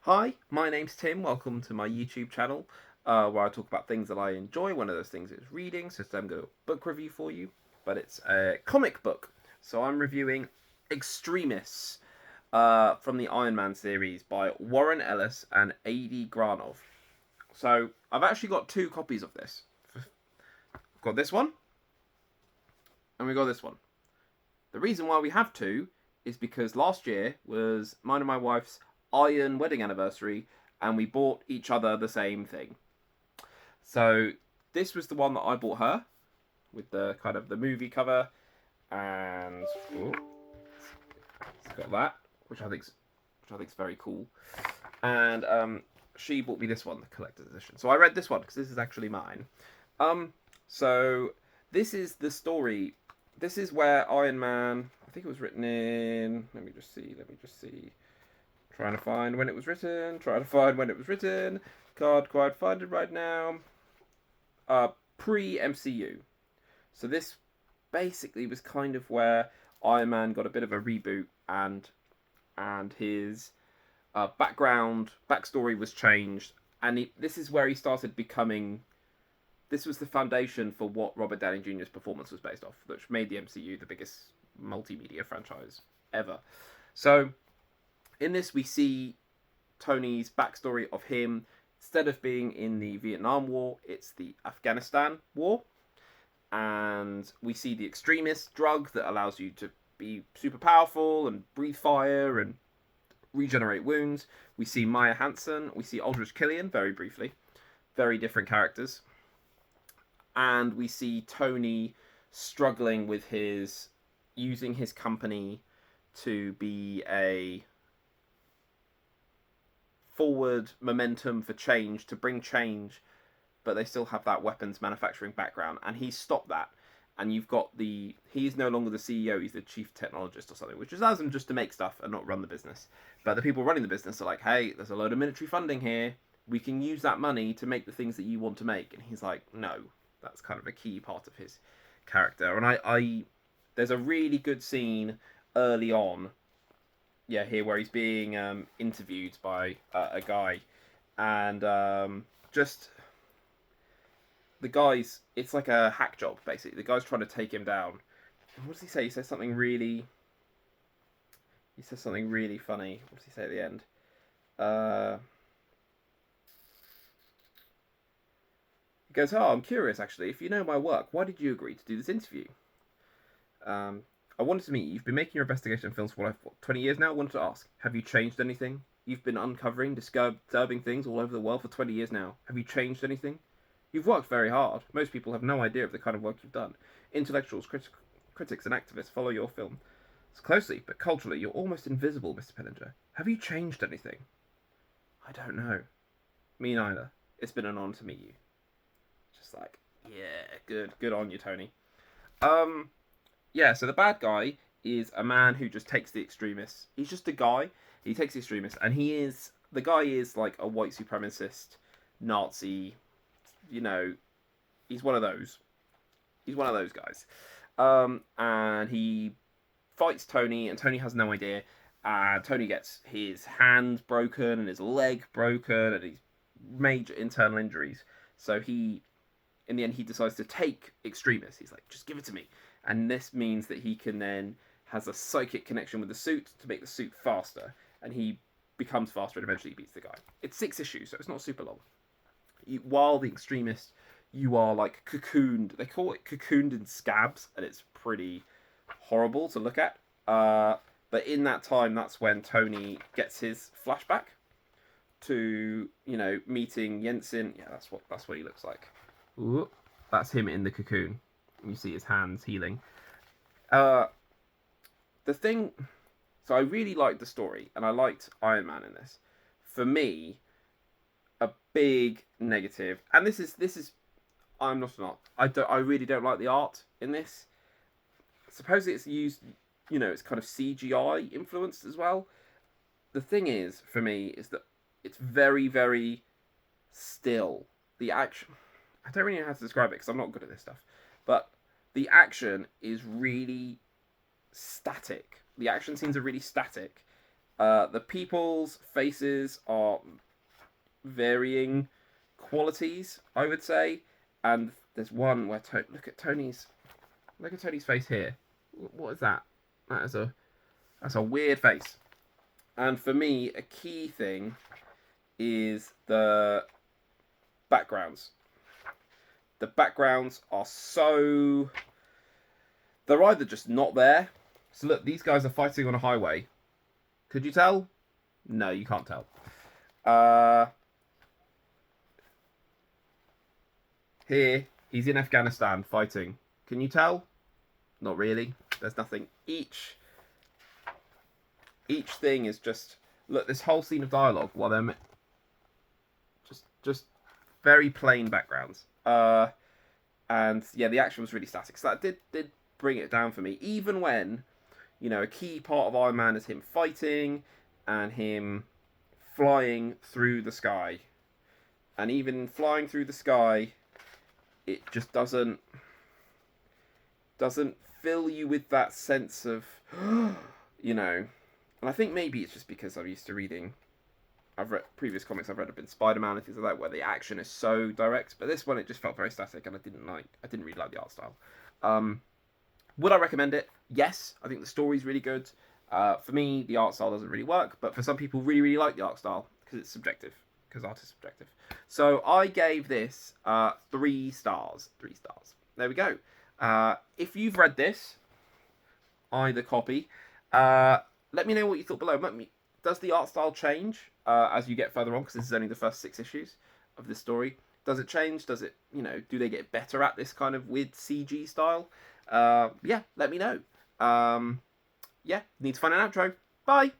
Hi, my name's Tim. Welcome to my YouTube channel, where I talk about things that I enjoy. One of those things is reading, so today I'm going to do a book review for you, but it's a comic book. So I'm reviewing Extremis from the Iron Man series by Warren Ellis and A.D. Granov. So I've actually got two copies of this. I've got this one, and we got this one. The reason why we have two is because last year was mine and my wife's iron wedding anniversary, and we bought each other the same thing. So this was the one that I bought her with the kind of the movie cover, and it's got that, which I think's very cool. And she bought me this one, the collector's edition. So I read this one because this is actually mine. So this is the story. This is where Iron Man. I think it was written in. Let me just see. Trying to find when it was written. Can't quite find it right now. Pre-MCU. So this basically was kind of where Iron Man got a bit of a reboot, and his backstory was changed, and this is where he started becoming. This was the foundation for what Robert Downey Jr.'s performance was based off, which made the MCU the biggest multimedia franchise ever. So in this, we see Tony's backstory of him. Instead of being in the Vietnam War, it's the Afghanistan War. And we see the Extremis drug that allows you to be super powerful and breathe fire and regenerate wounds. We see Maya Hansen. We see Aldrich Killian, very briefly. Very different characters. And we see Tony struggling with using his company to be a forward momentum for change, to bring change, but they still have that weapons manufacturing background, and he stopped that. And you've got he's no longer the CEO, he's the chief technologist or something, which allows him just to make stuff and not run the business. But the people running the business are like, hey, there's a load of military funding here, we can use that money to make the things that you want to make. And he's like, no. That's kind of a key part of his character. And I there's a really good scene early on, here where he's being interviewed by a guy, and just the guy's, it's like a hack job basically. The guy's trying to take him down. What does he say? He says something really funny. What does he say at the end? He goes, oh, I'm curious actually, if you know my work, why did you agree to do this interview? I wanted to meet you. You've been making your investigation films for 20 years now. I wanted to ask, have you changed anything? You've been uncovering, disturbing things all over the world for 20 years now. Have you changed anything? You've worked very hard. Most people have no idea of the kind of work you've done. Intellectuals, critics, and activists follow your film closely, but culturally, you're almost invisible, Mr. Penninger. Have you changed anything? I don't know. Me neither. It's been an honor to meet you. Just like, yeah, good on you, Tony. So the bad guy is a man who just takes the extremists. He's just a guy. He takes the extremists, and the guy is like a white supremacist, Nazi. He's one of those. He's one of those guys. And he fights Tony, and Tony has no idea. Tony gets his hand broken and his leg broken, and he's major internal injuries. So in the end, he decides to take Extremis. He's like, just give it to me. And this means that he can then has a psychic connection with the suit to make the suit faster. And he becomes faster and eventually beats the guy. It's 6 issues, so it's not super long. While the Extremist, you are like cocooned. They call it cocooned in scabs, and it's pretty horrible to look at. But in that time, that's when Tony gets his flashback to, meeting Jensen. Yeah, that's what he looks like. Ooh, that's him in the cocoon. You see his hands healing. The thing... So I really liked the story, and I liked Iron Man in this. For me, a big negative, and this is I'm not an art. I really don't like the art in this. Supposedly it's used, it's kind of CGI influenced as well. The thing is, for me, is that it's very, very still. The action... I don't really know how to describe it because I'm not good at this stuff. But the action is really static. The action scenes are really static. The people's faces are varying qualities, I would say. And there's one where look at Tony's face here. What is that? That's a weird face. And for me, a key thing is the backgrounds. The backgrounds are so... They're either just not there. So look, these guys are fighting on a highway. Could you tell? No, you can't tell. Here, he's in Afghanistan fighting. Can you tell? Not really. There's nothing. Each thing is just... Look, this whole scene of dialogue, while they're just very plain backgrounds. And yeah, the action was really static. So that did bring it down for me. Even when, you know, a key part of Iron Man is him fighting and him flying through the sky. And even flying through the sky, it just doesn't fill you with that sense of, you know. And I think maybe it's just because I'm used to reading. I've read previous comics I've read have been Spider-Man and things like that, where the action is so direct. But this one, it just felt very static, and I didn't really like the art style. Would I recommend it? Yes, I think the story's really good. For me, the art style doesn't really work, but for some people, really, really like the art style because it's subjective, because art is subjective. So I gave this 3 stars. 3 stars. There we go. If you've read this, either copy, let me know what you thought below. Does the art style change as you get further on? Because this is only the first 6 issues of this story. Does it change? Does it, you know, do they get better at this kind of weird CG style? Yeah, let me know. Yeah, need to find an outro. Bye!